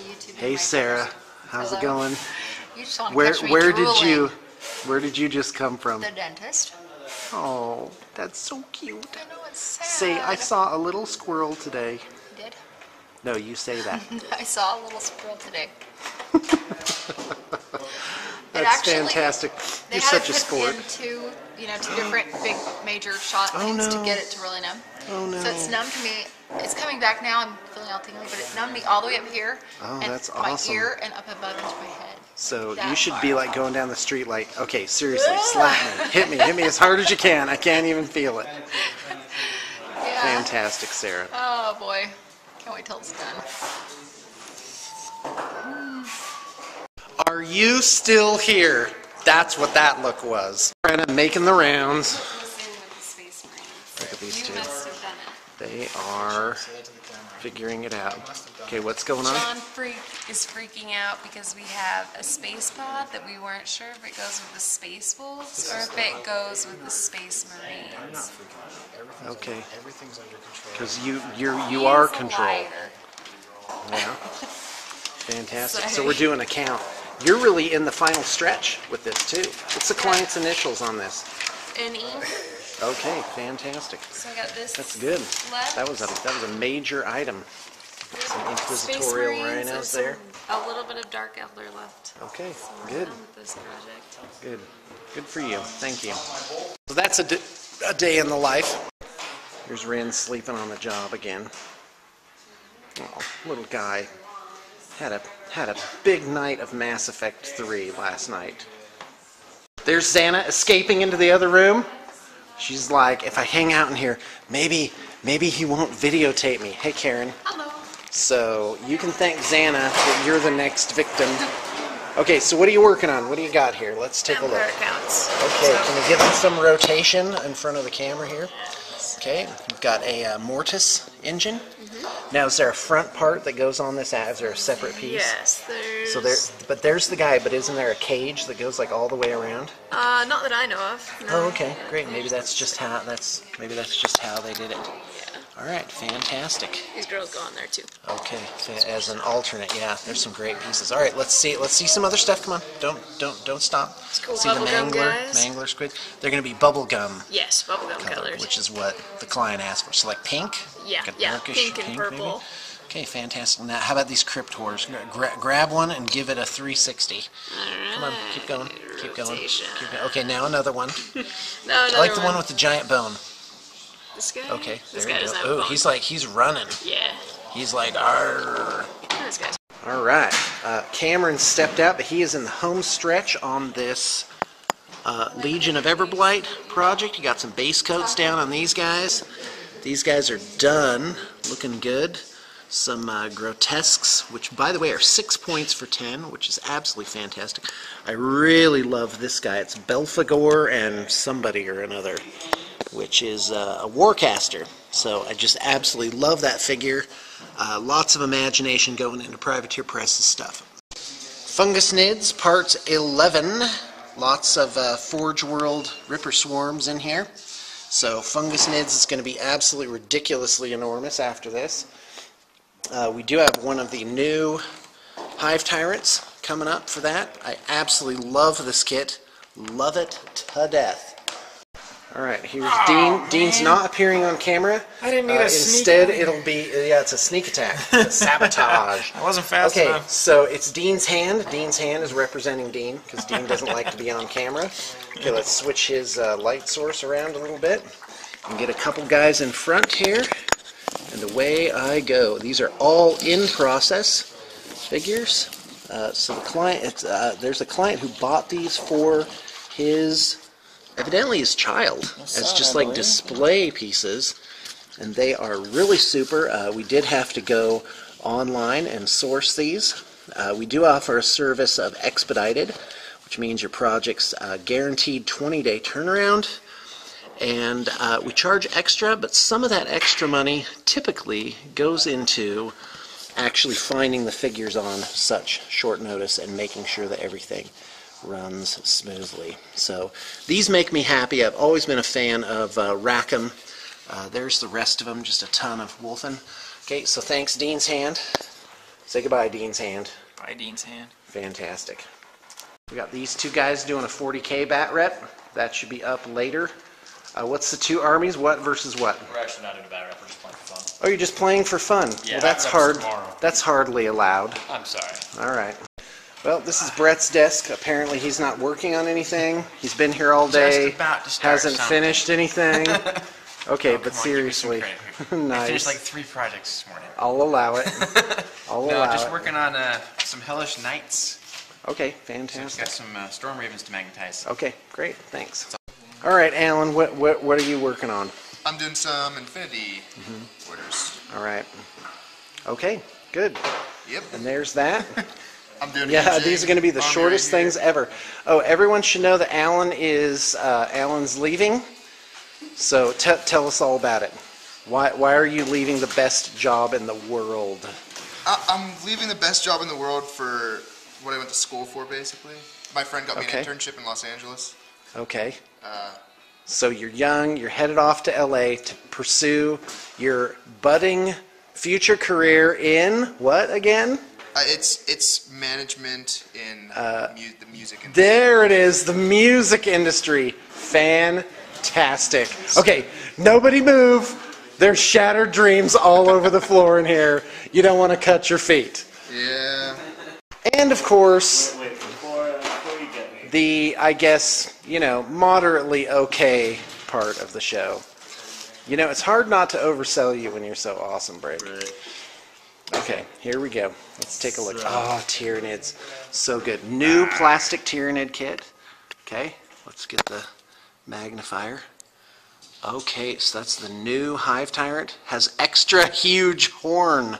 YouTube. Hey Sarah, how's it going? You just want to catch me drooling. Where did you just come from? The dentist. Oh, that's so cute. I know, it's sad. Say, I saw a little squirrel today. You did? No, you say that. I saw a little squirrel today. That's fantastic. You're such a sport. Two different big major shot things to get it to really numb. Oh no. So it's numbed me. It's coming back now. I'm feeling all tingly, but it numbed me all the way up here. Oh, and that's awesome. My ear and up above into my head. So you should be like going down the street like, okay, seriously, slap me, hit me as hard as you can. I can't even feel it. Yeah. Fantastic, Sarah. Oh boy, can't wait till it's done. Are you still here? That's what that look was. Kind of making the rounds. Look at these two. They are figuring it out. Okay, what's going on? John is freaking out because we have a space pod that we weren't sure if it goes with the Space Wolves or if it goes with the Space Marines. Okay. Because you are control. Yeah. Fantastic. So we're doing a count. You're really in the final stretch with this too. What's the client's initials on this? NE. Okay, fantastic. So I got this. That's good. Left. That was a major item. Some inquisitorial rhinos there. A little bit of Dark Eldar left. Okay, so good. With this project. Good. Good for you. Thank you. So that's a day in the life. Here's Rin sleeping on the job again. Oh, little guy. Had a big night of Mass Effect 3 last night. There's Xana escaping into the other room. She's like, if I hang out in here, maybe he won't videotape me. Hey, Karen. Hello. So you can thank Xana that you're the next victim. Okay, so what are you working on? What do you got here? Let's take a look. Counts. Okay, can you give them some rotation in front of the camera here? Okay, we've got a Mortis engine. Now, is there a front part that goes on this? Is there a separate piece? Yes, there's... So there's the guy, but isn't there a cage that goes like all the way around? Not that I know of. No. Oh, okay, great. Maybe that's just how they did it. Yeah. All right, fantastic. These girls go on there too. Okay, so as an alternate, yeah, there's some great pieces. All right, let's see some other stuff. Come on, don't stop. Cool. See the mangler squid. They're going to be bubblegum. Yes, bubblegum colors. Which is what the client asked for. So like pink. Yeah, like pink and purple. Maybe? Okay, fantastic. Now, how about these cryptors? Grab one and give it a 360. All right. Come on, keep going. Keep going. Rotation. Keep going. Okay, now another one. I like the one with the giant bone. This guy? Okay, this there guy you doesn't go. have a Oh, he's running. Yeah. He's like, arrgh. This guy's... All right. Cameron stepped out, but he is in the home stretch on this Legion of Everblight project. You got some base coats down on these guys. These guys are done, looking good. Some grotesques, which by the way are 6 points for 10, which is absolutely fantastic. I really love this guy. It's Belphegor and somebody or another, which is a Warcaster. So I just absolutely love that figure. Lots of imagination going into Privateer Press's stuff. Fungus Nids, part 11. Lots of Forge World Ripper Swarms in here. So Fungus Nids is going to be absolutely ridiculously enormous after this. We do have one of the new Hive Tyrants coming up for that. I absolutely love this kit. Love it to death. Alright, here's Dean. Man. Dean's not appearing on camera. I didn't need a instead, it'll be, yeah, it's a sneak attack. It's a sabotage. I wasn't fast enough. Okay, so it's Dean's hand. Dean's hand is representing Dean, because Dean doesn't like to be on camera. Okay, let's switch his light source around a little bit. And get a couple guys in front here. And away I go. These are all in process figures. So the client, there's a client who bought these for evidently his child, as just like display pieces, and they are really super. We did have to go online and source these. We do offer a service of Expedited, which means your project's guaranteed 20-day turnaround. And we charge extra, but some of that extra money typically goes into actually finding the figures on such short notice and making sure that everything runs smoothly. So these make me happy. I've always been a fan of Rackham. There's the rest of them, just a ton of Wolfen. Okay, so thanks Dean's hand. Say goodbye, Dean's hand. Bye, Dean's hand. Fantastic. We got these two guys doing a 40K bat rep. That should be up later. What's the two armies? What versus what? We're actually not doing a bat rep. We're just playing for fun. Oh, you're just playing for fun. Yeah, well, that's bat hard. rep's tomorrow. That's hardly allowed. I'm sorry. All right. Well, this is Brett's desk. Apparently, he's not working on anything. He's been here all day. Just about to start Hasn't something. finished anything. Okay, Oh, but come on, give me some seriously, credit. I nice. finished like 3 projects this morning. I'll allow it. I'll No, allow just it. working on some Hellish Knights. Okay, So just fantastic. got some Storm Ravens to magnetize. Okay, great. Thanks. All right, Alan. What are you working on? I'm doing some Infinity orders. All right. Okay, good. Yep. And there's that. I'm doing Yeah, these are going to be the army shortest right here. things ever. Oh, everyone should know that Alan is Alan's leaving. So tell us all about it. Why are you leaving the best job in the world? I'm leaving the best job in the world for what I went to school for, basically. My friend got me Okay. an internship in Los Angeles. Okay. So you're young. You're headed off to LA to pursue your budding future career in what again? It's management in the music industry. There it is, the music industry. Fantastic. Okay, nobody move. There's shattered dreams all over the floor in here. You don't want to cut your feet. Yeah. And of course, the, I guess, moderately okay part of the show. It's hard not to oversell you when you're so awesome, Brady. Right. Okay, here we go. Let's take a look. Oh, Tyranids. So good. New plastic Tyranid kit. Okay, let's get the magnifier. Okay, so that's the new Hive Tyrant. Has extra huge horn.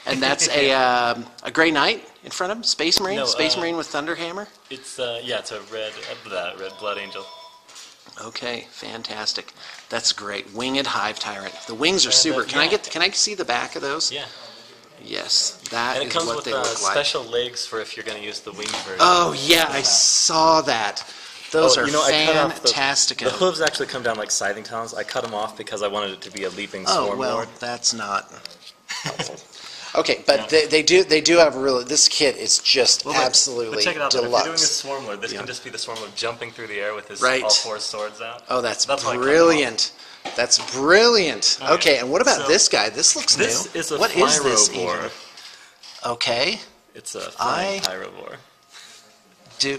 And that's a Grey Knight in front of him? Space Marine? No, Space Marine with Thunderhammer? It's it's a red Blood Angel. Okay, fantastic. That's great. Winged Hive Tyrant. The wings are super. Can I see the back of those? Yeah. Yes, that And it is comes what with they look like. special legs for if you're going to use the winged version. Oh yeah, I saw that. Those are I cut off fantastic. the hooves actually come down like scything talons. I cut them off because I wanted it to be a leaping Oh swarm well, lord. that's not helpful. Okay, but they do have a really. This kit is just absolutely But check it out, though. If you're doing a deluxe. swarm lord, this can just be the swarm lord jumping through the air with his Right. all 4 swords out. Oh, that's why I cut them brilliant. That's brilliant. Okay. Okay, and what about So, this guy? This looks This new. is a What is this pyrovore. even? Okay. It's a flying I- pyrovore.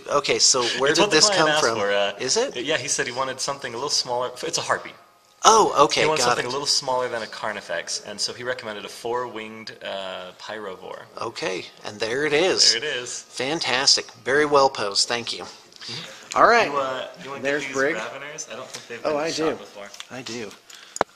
Okay, so where It's did what the this client come asked from? for, Is it? Yeah, he said he wanted something a little smaller. It's a harpy. Oh, okay, He wanted got something it. a little smaller than a Carnifex, and so he recommended a 4-winged pyrovore. Okay, and there it is. There it is. Fantastic. Very well posed. Thank you. All right. You want to There's get these Brig. Raveners? I don't think they've Oh, been I shot do. before. I do.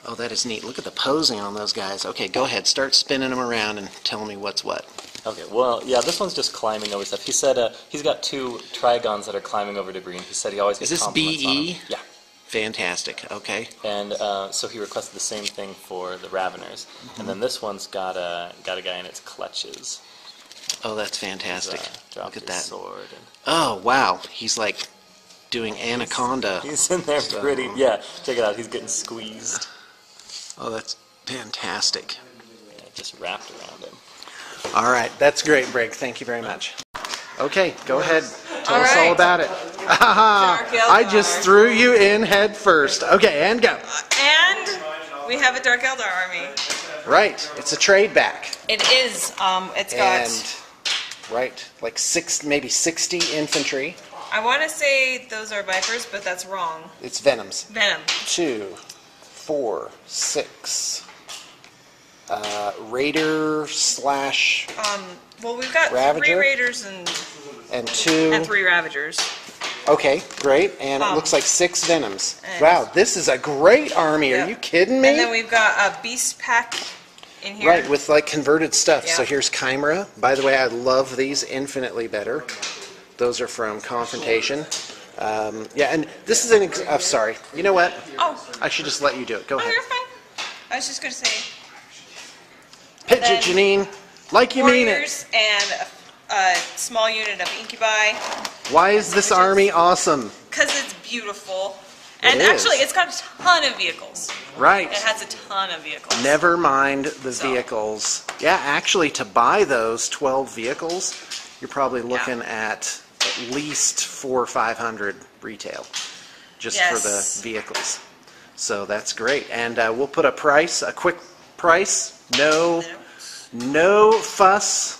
Oh, that is neat. Look at the posing on those guys. Okay, go ahead. Start spinning them around and tell me what's what. Okay, well, yeah, this one's just climbing over stuff. He said he's got 2 Trigons that are climbing over debris, and he said he always Is gets this compliments on BE? them. Yeah. Fantastic. Okay. And so he requested the same thing for the Raveners. And then this one's got a guy in its clutches. Oh, that's fantastic. Dropped Look at his that. sword. And Oh, wow. He's like doing Anaconda. he's in there So- pretty. Yeah, check it out. He's getting squeezed. Oh, that's fantastic. Yeah, just wrapped around him. All right. That's great, Brig. Thank you very much. Okay, go ahead. Tell All us all right. about it. I just threw you in head first. Okay, and go. And we have a Dark Eldar army. Right. It's a trade back. It is. It's got. And, right, like maybe 60 infantry. I want to say those are Vipers, but that's wrong. It's Venoms. Venom. 2, 4, 6. Raider slash Well, we've got 3 Ravager? Raiders and 2. and 3 Ravagers. Okay, great. And it looks like 6 Venoms. and- Wow, this is a great army. Yeah. Are you kidding me? And then we've got a Beast Pack in here. Right, with like converted stuff. So Yeah. here's Chimera. By the way, I love these infinitely better. Those are from Confrontation. Yeah, and this is I'm sorry. You know what? Oh, I should just let you do it. Go ahead. you're fine. I was just going to say Pitch it, then Janine. Like you mean it. Warriors and a small unit of Incubi. Why is this army awesome? Because it's beautiful And It is. actually, it's got a ton of vehicles. Right. It has a ton of vehicles. Never mind the So. vehicles. Yeah, actually, to buy those 12 vehicles, you're probably looking at least $400 or $500 retail, just for the Yes. vehicles. So that's great. And we'll put a price, a quick price. No fuss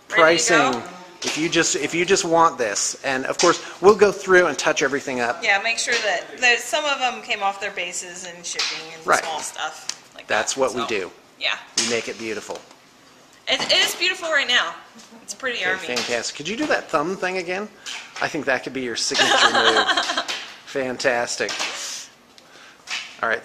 Ready to pricing. go? If you just want this, and of course we'll go through and touch everything up. Yeah, make sure that some of them came off their bases and shipping and Right. small stuff like That's that. what we So, do. Yeah. We make it beautiful. It is beautiful right now. It's pretty Okay, army. fantastic. Could you do that thumb thing again? I think that could be your signature move. Fantastic. All right.